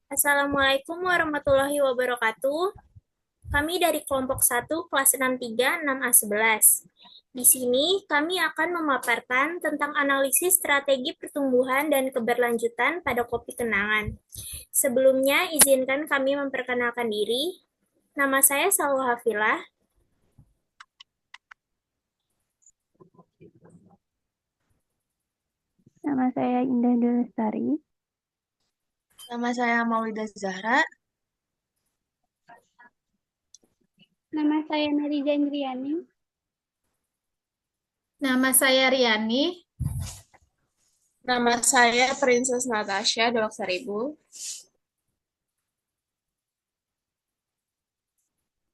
Assalamualaikum warahmatullahi wabarakatuh. Kami dari kelompok 1 kelas 63 6A11. Di sini kami akan memaparkan tentang analisis strategi pertumbuhan dan keberlanjutan pada kopi kenangan. Sebelumnya, izinkan kami memperkenalkan diri. Nama saya Salwa Hafilah. Nama saya Indah Dwi Lestari. Nama saya Maulida Zahra. Nama saya Narija Indriani. Nama saya Riani. Nama saya Princess Natasha Dolok Seribu.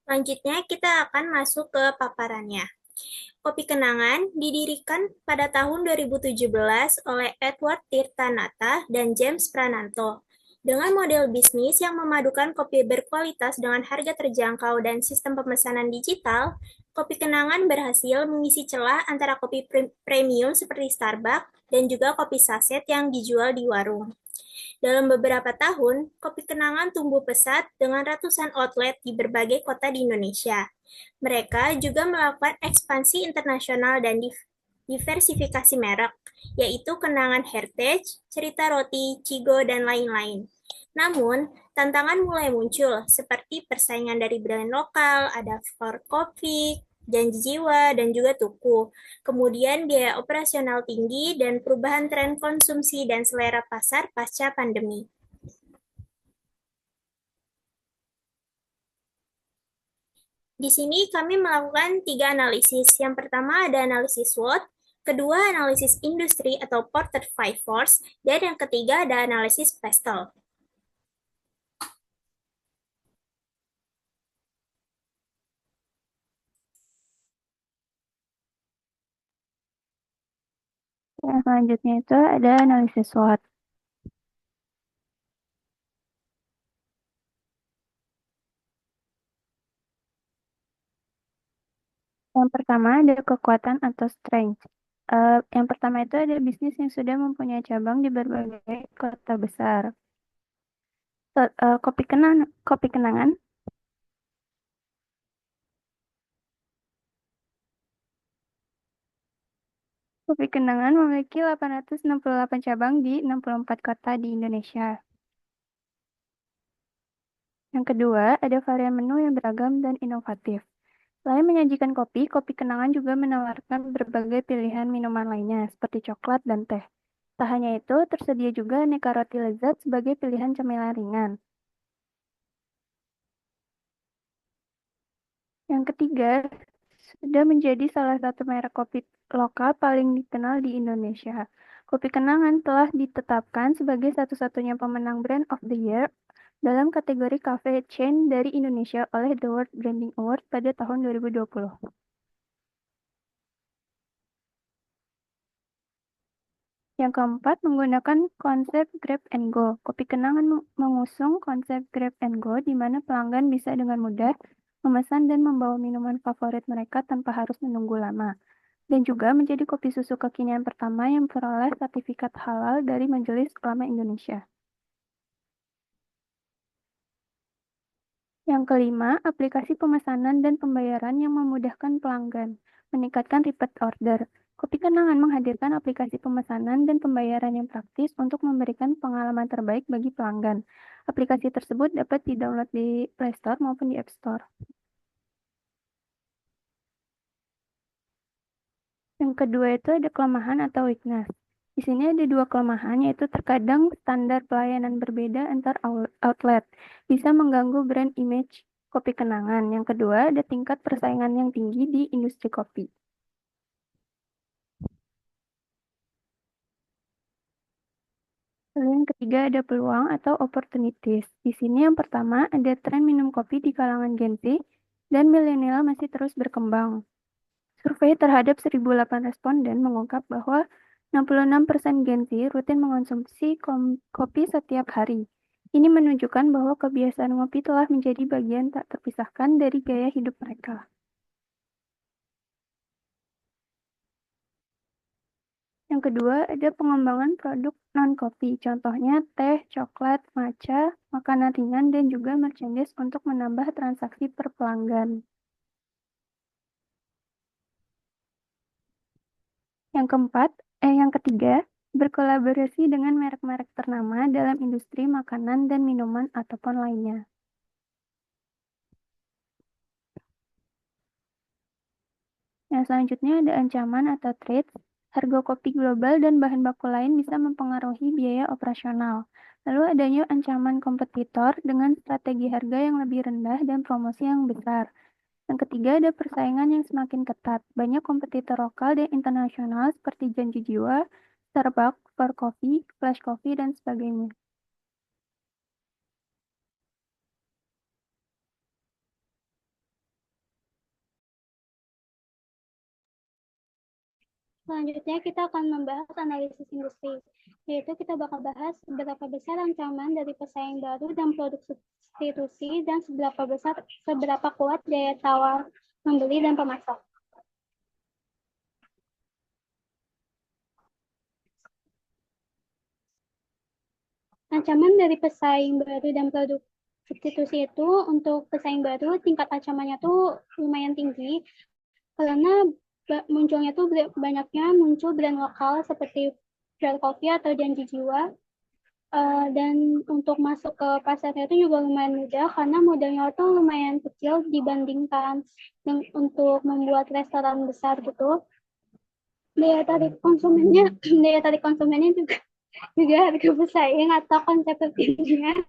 Selanjutnya kita akan masuk ke paparannya. Kopi Kenangan didirikan pada tahun 2017 oleh Edward Tirtanata dan James Prananto. Dengan model bisnis yang memadukan kopi berkualitas dengan harga terjangkau dan sistem pemesanan digital, Kopi Kenangan berhasil mengisi celah antara kopi premium seperti Starbucks dan juga kopi saset yang dijual di warung. Dalam beberapa tahun, Kopi Kenangan tumbuh pesat dengan ratusan outlet di berbagai kota di Indonesia. Mereka juga melakukan ekspansi internasional dan diversifikasi merek, yaitu Kenangan Heritage, Cerita Roti, Cigo, dan lain-lain. Namun, tantangan mulai muncul, seperti persaingan dari brand lokal, ada For Coffee, Janji Jiwa, dan juga Tuku. Kemudian biaya operasional tinggi dan perubahan tren konsumsi dan selera pasar pasca pandemi. Di sini kami melakukan 3 analisis. Yang pertama ada analisis SWOT, kedua analisis industri atau Porter Five Force, dan yang ketiga ada analisis PESTEL. Yang selanjutnya itu ada analisis SWOT. Yang pertama ada kekuatan atau strength. Yang pertama itu ada bisnis yang sudah mempunyai cabang di berbagai kota besar. Kopi Kenangan Kopi Kenangan memiliki 868 cabang di 64 kota di Indonesia. Yang kedua, ada varian menu yang beragam dan inovatif. Selain menyajikan kopi, Kopi Kenangan juga menawarkan berbagai pilihan minuman lainnya, seperti coklat dan teh. Tak hanya itu, tersedia juga aneka roti lezat sebagai pilihan cemilan ringan. Yang ketiga, sudah menjadi salah satu merek kopi lokal paling dikenal di Indonesia. Kopi Kenangan telah ditetapkan sebagai satu-satunya pemenang Brand of the Year dalam kategori cafe chain dari Indonesia oleh The World Branding Award pada tahun 2020. Yang keempat, menggunakan konsep Grab and Go. Kopi Kenangan mengusung konsep Grab and Go, di mana pelanggan bisa dengan mudah memesan dan membawa minuman favorit mereka tanpa harus menunggu lama. Dan juga menjadi kopi susu kekinian pertama yang memperoleh sertifikat halal dari Majelis Ulama Indonesia. Yang kelima, aplikasi pemesanan dan pembayaran yang memudahkan pelanggan, meningkatkan repeat order. Kopi Kenangan menghadirkan aplikasi pemesanan dan pembayaran yang praktis untuk memberikan pengalaman terbaik bagi pelanggan. Aplikasi tersebut dapat di-download di Play Store maupun di App Store. Yang kedua itu ada kelemahan atau weakness. Di sini ada dua kelemahan, yaitu terkadang standar pelayanan berbeda antar outlet, bisa mengganggu brand image Kopi Kenangan. Yang kedua ada tingkat persaingan yang tinggi di industri kopi. Lalu yang ketiga ada peluang atau opportunities. Di sini yang pertama ada tren minum kopi di kalangan Gen Z dan milenial masih terus berkembang. Survei terhadap 1.008 responden mengungkap bahwa 66% Gen Z rutin mengonsumsi kopi setiap hari. Ini menunjukkan bahwa kebiasaan ngopi telah menjadi bagian tak terpisahkan dari gaya hidup mereka. Yang kedua, ada pengembangan produk non-kopi, contohnya teh, coklat, matcha, makanan ringan, dan juga merchandise untuk menambah transaksi per pelanggan. Yang ketiga, berkolaborasi dengan merek-merek ternama dalam industri makanan dan minuman ataupun lainnya. Yang selanjutnya ada ancaman atau threats. Harga kopi global dan bahan baku lain bisa mempengaruhi biaya operasional. Lalu adanya ancaman kompetitor dengan strategi harga yang lebih rendah dan promosi yang besar. Yang ketiga ada persaingan yang semakin ketat. Banyak kompetitor lokal dan internasional seperti Janji Jiwa, Starbucks, For Coffee, Flash Coffee, dan sebagainya. Selanjutnya kita akan membahas analisis industri, yaitu kita bakal bahas seberapa besar ancaman dari pesaing baru dan produk substitusi dan seberapa kuat daya tawar pembeli dan pemasok. Ancaman dari pesaing baru dan produk substitusi itu untuk pesaing baru tingkat ancamannya tuh lumayan tinggi karena munculnya tuh banyaknya muncul brand lokal seperti Pure Coffee atau Janji Jiwa. Dan untuk masuk ke pasarnya itu juga lumayan mudah karena modalnya tuh lumayan kecil dibandingkan untuk membuat restoran besar gitu. Daya tarik konsumennya juga harga bersaing atau konsep tertingginya.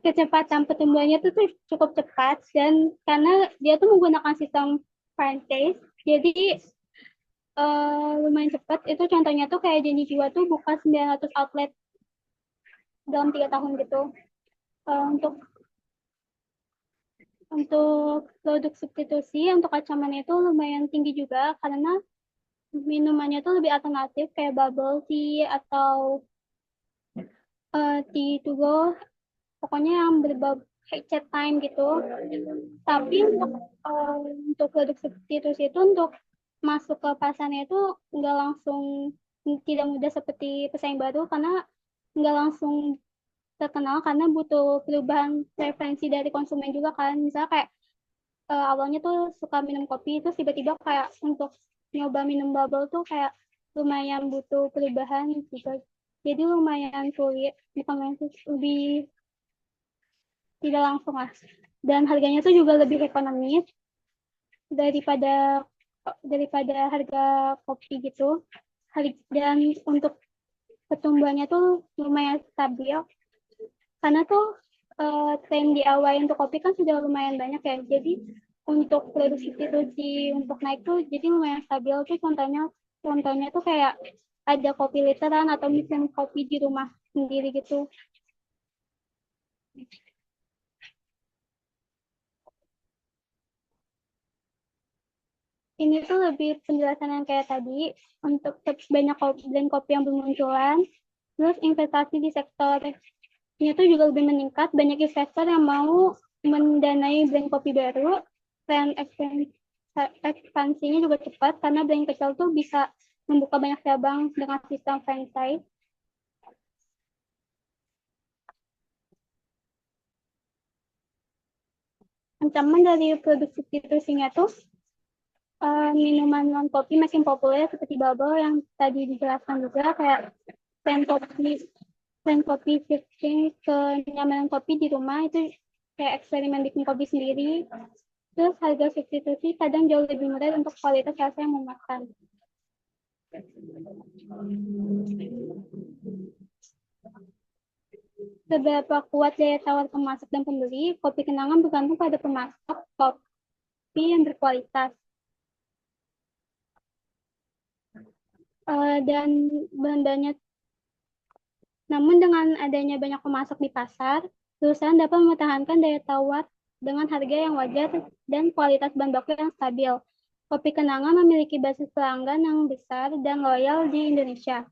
Kecepatan pertumbuhannya tuh cukup cepat dan karena dia tuh menggunakan sistem franchise, jadi lumayan cepat. Itu contohnya tuh kayak Janji Jiwa tuh buka 900 outlet dalam 3 tahun gitu. Untuk produk substitusi untuk ancamannya itu lumayan tinggi juga karena minumannya tuh lebih alternatif kayak bubble tea atau tea to go, pokoknya yang berbau chat time gitu. Tapi untuk produk substitusi itu untuk masuk ke pasarnya itu nggak langsung, tidak mudah seperti pesaing baru karena nggak langsung terkenal karena butuh perubahan preferensi dari konsumen juga kan. Misalnya kayak awalnya tuh suka minum kopi terus tiba-tiba kayak untuk nyoba minum bubble tuh kayak lumayan butuh perubahan juga. Jadi lumayan sulit, lebih tidak langsung lah. Dan harganya tuh juga lebih ekonomis daripada harga kopi gitu. Dan untuk pertumbuhannya tuh lumayan stabil karena tuh tren DIY untuk kopi kan sudah lumayan banyak ya. Jadi untuk produksi substitusi untuk naik tuh jadi lumayan stabil tuh contohnya tuh kayak ada kopi literan atau mesin kopi di rumah sendiri gitu. Ini tuh lebih penjelasan yang kayak tadi untuk banyak brand kopi yang bermunculan. Terus investasi di sektor ini tuh juga lebih meningkat, banyak investor yang mau mendanai brand kopi baru, tren ekspansinya juga cepat karena brand kecil tuh bisa membuka banyak cabang dengan sistem franchise. Ancaman dari produk substitusinya tuh minuman non kopi makin populer seperti bubble yang tadi dijelaskan juga, kayak tren kopi shifting ke nyamanan kopi di rumah itu kayak eksperimen bikin kopi sendiri. Terus harga substitusi kadang jauh lebih murah untuk kualitas rasa yang memuaskan. Seberapa kuat daya tawar pemasok dan pembeli, kopi kenangan bergantung pada pemasok kopi yang berkualitas. Dan bahan-bahannya. Namun dengan adanya banyak pemasok di pasar, perusahaan dapat mempertahankan daya tawar dengan harga yang wajar dan kualitas bahan baku yang stabil. Kopi kenangan memiliki basis pelanggan yang besar dan loyal di Indonesia,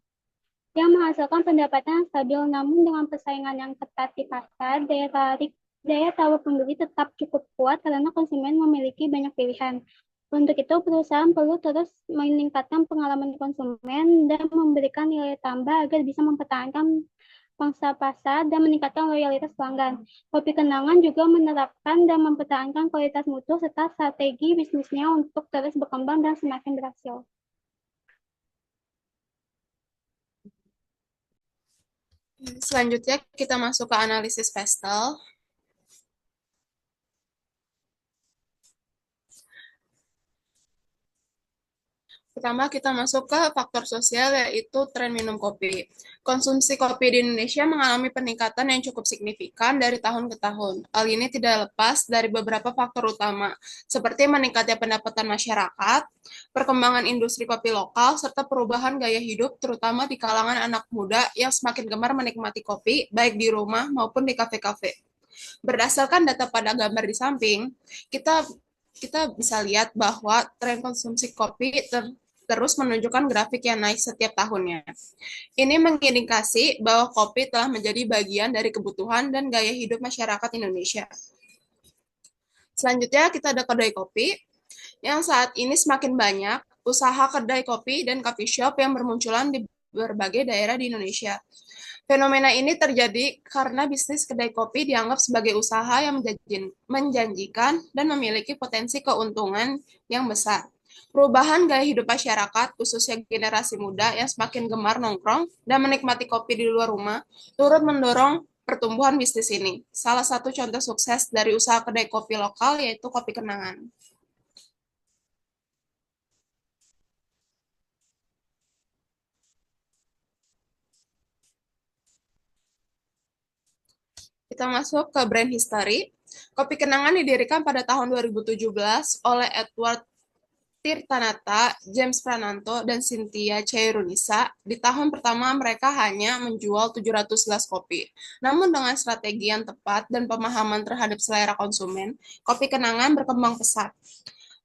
yang menghasilkan pendapatan yang stabil. Namun dengan persaingan yang ketat di pasar, daya tawar pembeli tetap cukup kuat karena konsumen memiliki banyak pilihan. Untuk itu, perusahaan perlu terus meningkatkan pengalaman konsumen dan memberikan nilai tambah agar bisa mempertahankan pangsa pasar dan meningkatkan loyalitas pelanggan. Kopi Kenangan juga menerapkan dan mempertahankan kualitas mutu serta strategi bisnisnya untuk terus berkembang dan semakin berhasil. Selanjutnya kita masuk ke analisis pastel. Pertama, kita masuk ke faktor sosial, yaitu tren minum kopi. Konsumsi kopi di Indonesia mengalami peningkatan yang cukup signifikan dari tahun ke tahun. Hal ini tidak lepas dari beberapa faktor utama, seperti meningkatnya pendapatan masyarakat, perkembangan industri kopi lokal, serta perubahan gaya hidup, terutama di kalangan anak muda yang semakin gemar menikmati kopi, baik di rumah maupun di kafe-kafe. Berdasarkan data pada gambar di samping, kita kita bisa lihat bahwa tren konsumsi kopi terus menunjukkan grafik yang naik setiap tahunnya. Ini mengindikasi bahwa kopi telah menjadi bagian dari kebutuhan dan gaya hidup masyarakat Indonesia. Selanjutnya kita ada kedai kopi, yang saat ini semakin banyak usaha kedai kopi dan coffee shop yang bermunculan di berbagai daerah di Indonesia. Fenomena ini terjadi karena bisnis kedai kopi dianggap sebagai usaha yang menjanjikan dan memiliki potensi keuntungan yang besar. Perubahan gaya hidup masyarakat, khususnya generasi muda yang semakin gemar nongkrong dan menikmati kopi di luar rumah, turut mendorong pertumbuhan bisnis ini. Salah satu contoh sukses dari usaha kedai kopi lokal yaitu Kopi Kenangan. Kita masuk ke brand history. Kopi Kenangan didirikan pada tahun 2017 oleh Edward Tirtanata, James Prananto, dan Cynthia Chairunisa. Di tahun pertama mereka hanya menjual 700 gelas kopi. Namun dengan strategi yang tepat dan pemahaman terhadap selera konsumen, Kopi Kenangan berkembang pesat.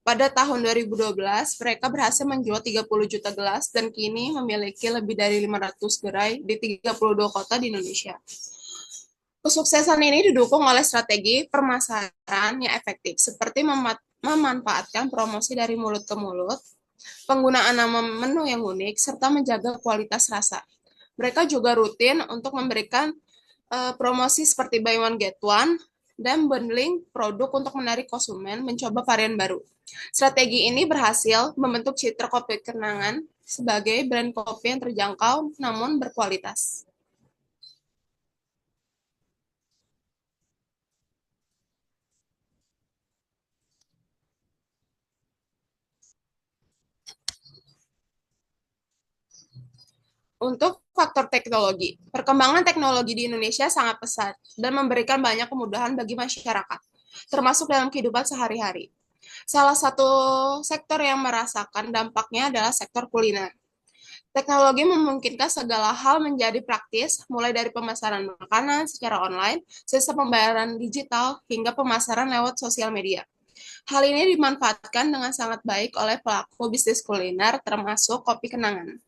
Pada tahun 2012, mereka berhasil menjual 30 juta gelas dan kini memiliki lebih dari 500 gerai di 32 kota di Indonesia. Kesuksesan ini didukung oleh strategi pemasaran yang efektif, seperti memanfaatkan promosi dari mulut ke mulut, penggunaan nama menu yang unik, serta menjaga kualitas rasa. Mereka juga rutin untuk memberikan promosi seperti buy one get one dan bundling produk untuk menarik konsumen mencoba varian baru. Strategi ini berhasil membentuk citra Kopi Kenangan sebagai brand kopi yang terjangkau namun berkualitas. Untuk faktor teknologi, perkembangan teknologi di Indonesia sangat pesat dan memberikan banyak kemudahan bagi masyarakat, termasuk dalam kehidupan sehari-hari. Salah satu sektor yang merasakan dampaknya adalah sektor kuliner. Teknologi memungkinkan segala hal menjadi praktis, mulai dari pemasaran makanan secara online, sistem pembayaran digital, hingga pemasaran lewat sosial media. Hal ini dimanfaatkan dengan sangat baik oleh pelaku bisnis kuliner, termasuk Kopi Kenangan.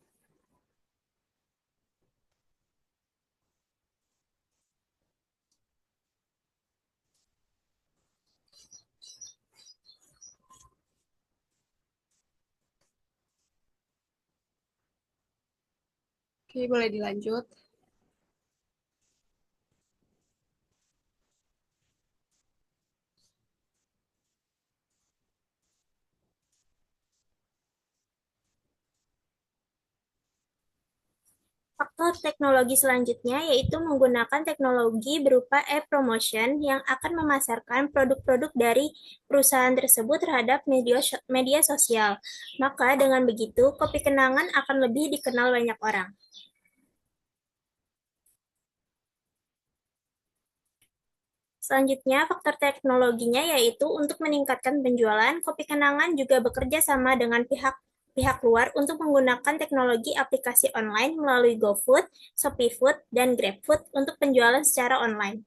Oke, boleh dilanjut. Faktor teknologi selanjutnya yaitu menggunakan teknologi berupa e-promotion yang akan memasarkan produk-produk dari perusahaan tersebut terhadap media sosial. Maka dengan begitu, Kopi Kenangan akan lebih dikenal banyak orang. Selanjutnya, faktor teknologinya yaitu untuk meningkatkan penjualan, Kopi Kenangan juga bekerja sama dengan pihak luar untuk menggunakan teknologi aplikasi online melalui GoFood, ShopeeFood, dan GrabFood untuk penjualan secara online.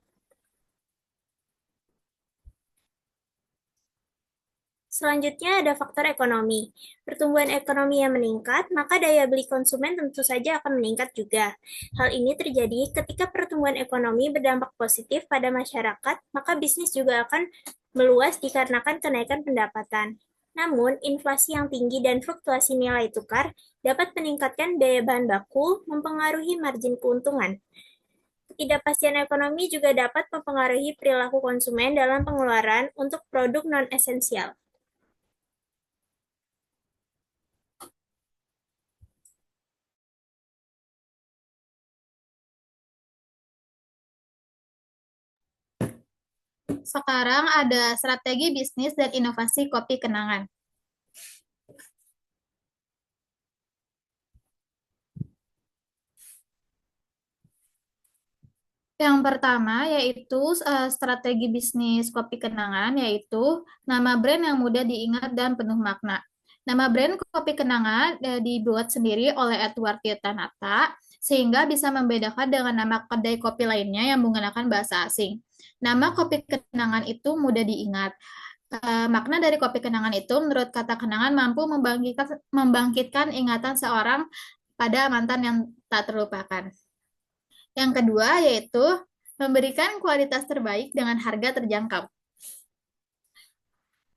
Selanjutnya ada faktor ekonomi. Pertumbuhan ekonomi yang meningkat, maka daya beli konsumen tentu saja akan meningkat juga. Hal ini terjadi ketika pertumbuhan ekonomi berdampak positif pada masyarakat, maka bisnis juga akan meluas dikarenakan kenaikan pendapatan. Namun, inflasi yang tinggi dan fluktuasi nilai tukar dapat meningkatkan biaya bahan baku, mempengaruhi margin keuntungan. Ketidakpastian ekonomi juga dapat mempengaruhi perilaku konsumen dalam pengeluaran untuk produk non-esensial. Sekarang ada strategi bisnis dan inovasi kopi kenangan. Yang pertama yaitu strategi bisnis kopi kenangan, yaitu nama brand yang mudah diingat dan penuh makna. Nama brand kopi kenangan dibuat sendiri oleh Edward Tirtanata sehingga bisa membedakan dengan nama kedai kopi lainnya yang menggunakan bahasa asing. Nama kopi kenangan itu mudah diingat. Makna dari kopi kenangan itu menurut kata kenangan mampu membangkitkan ingatan seorang pada mantan yang tak terlupakan. Yang kedua yaitu memberikan kualitas terbaik dengan harga terjangkau.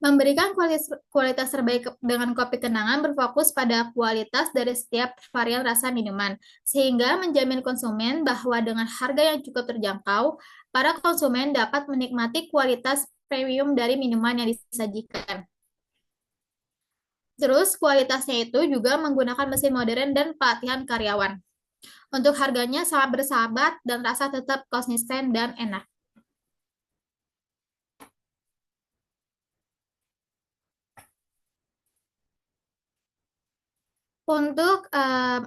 Memberikan kualitas terbaik dengan kopi kenangan berfokus pada kualitas dari setiap varian rasa minuman, sehingga menjamin konsumen bahwa dengan harga yang cukup terjangkau, para konsumen dapat menikmati kualitas premium dari minuman yang disajikan. Terus kualitasnya itu juga menggunakan mesin modern dan pelatihan karyawan. Untuk harganya sangat bersahabat dan rasa tetap konsisten dan enak. Untuk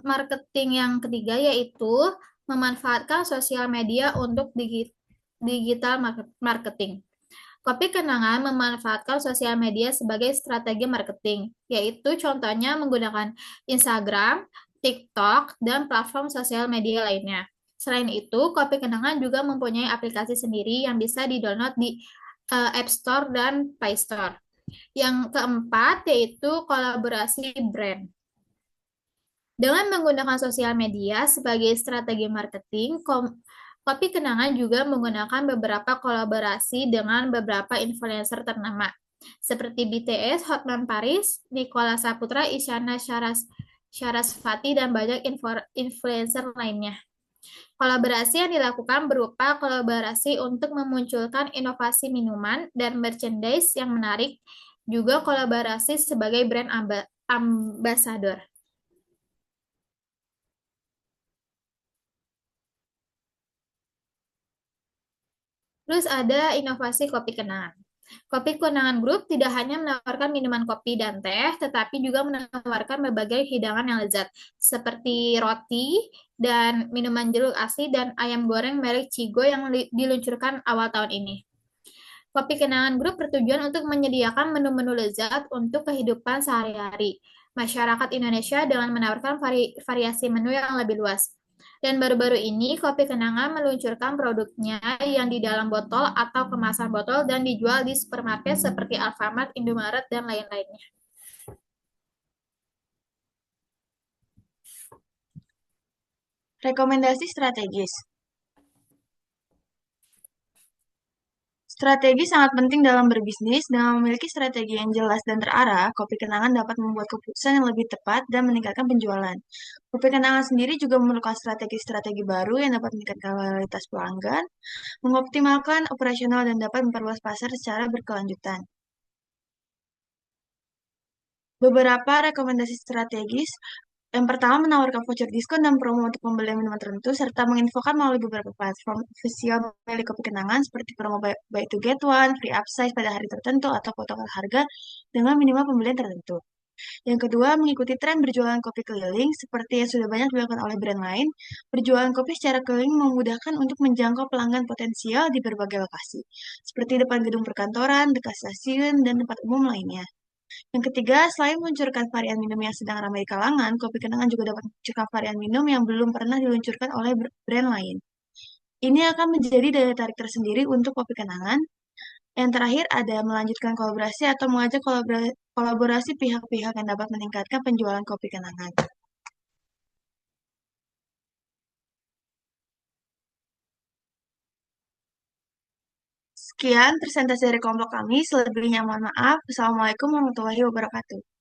marketing yang ketiga yaitu memanfaatkan sosial media untuk digital marketing. Kopi kenangan memanfaatkan sosial media sebagai strategi marketing, yaitu contohnya menggunakan Instagram, TikTok, dan platform sosial media lainnya. Selain itu, kopi kenangan juga mempunyai aplikasi sendiri yang bisa di-download di App Store dan Play Store. Yang keempat yaitu kolaborasi brand. Dengan menggunakan sosial media sebagai strategi marketing, Kopi Kenangan juga menggunakan beberapa kolaborasi dengan beberapa influencer ternama, seperti BTS, Hotman Paris, Nicholas Saputra, Isyana Sarasvati, dan banyak influencer lainnya. Kolaborasi yang dilakukan berupa kolaborasi untuk memunculkan inovasi minuman dan merchandise yang menarik, juga kolaborasi sebagai brand ambassador. Terus ada inovasi kopi kenangan. Kopi Kenangan Group tidak hanya menawarkan minuman kopi dan teh, tetapi juga menawarkan berbagai hidangan yang lezat, seperti roti dan minuman jeruk asli dan ayam goreng merek Cigo yang diluncurkan awal tahun ini. Kopi Kenangan Group bertujuan untuk menyediakan menu-menu lezat untuk kehidupan sehari-hari masyarakat Indonesia dengan menawarkan variasi menu yang lebih luas. Dan baru-baru ini, Kopi Kenangan meluncurkan produknya yang di dalam botol atau kemasan botol dan dijual di supermarket seperti Alfamart, Indomaret, dan lain-lainnya. Rekomendasi strategis. Strategi sangat penting dalam berbisnis. Dengan memiliki strategi yang jelas dan terarah, Kopi Kenangan dapat membuat keputusan yang lebih tepat dan meningkatkan penjualan. Kopi Kenangan sendiri juga memerlukan strategi-strategi baru yang dapat meningkatkan loyalitas pelanggan, mengoptimalkan operasional, dan dapat memperluas pasar secara berkelanjutan. Beberapa rekomendasi strategis. Yang pertama, menawarkan voucher diskon dan promo untuk pembelian minuman tertentu, serta menginfokan melalui beberapa platform official milik Kopi Kenangan, seperti promo buy to get one, free upsize pada hari tertentu, atau potongan harga dengan minimal pembelian tertentu. Yang kedua, mengikuti tren berjualan kopi keliling, seperti yang sudah banyak dilakukan oleh brand lain. Berjualan kopi secara keliling memudahkan untuk menjangkau pelanggan potensial di berbagai lokasi, seperti depan gedung perkantoran, dekat stasiun, dan tempat umum lainnya. Yang ketiga, selain meluncurkan varian minum yang sedang ramai di kalangan, Kopi Kenangan juga dapat meluncurkan varian minum yang belum pernah diluncurkan oleh brand lain. Ini akan menjadi daya tarik tersendiri untuk Kopi Kenangan. Yang terakhir ada melanjutkan kolaborasi atau mengajak kolaborasi pihak-pihak yang dapat meningkatkan penjualan Kopi Kenangan. Sekian presentasi dari kelompok kami. Selebihnya mohon maaf. Assalamualaikum warahmatullahi wabarakatuh.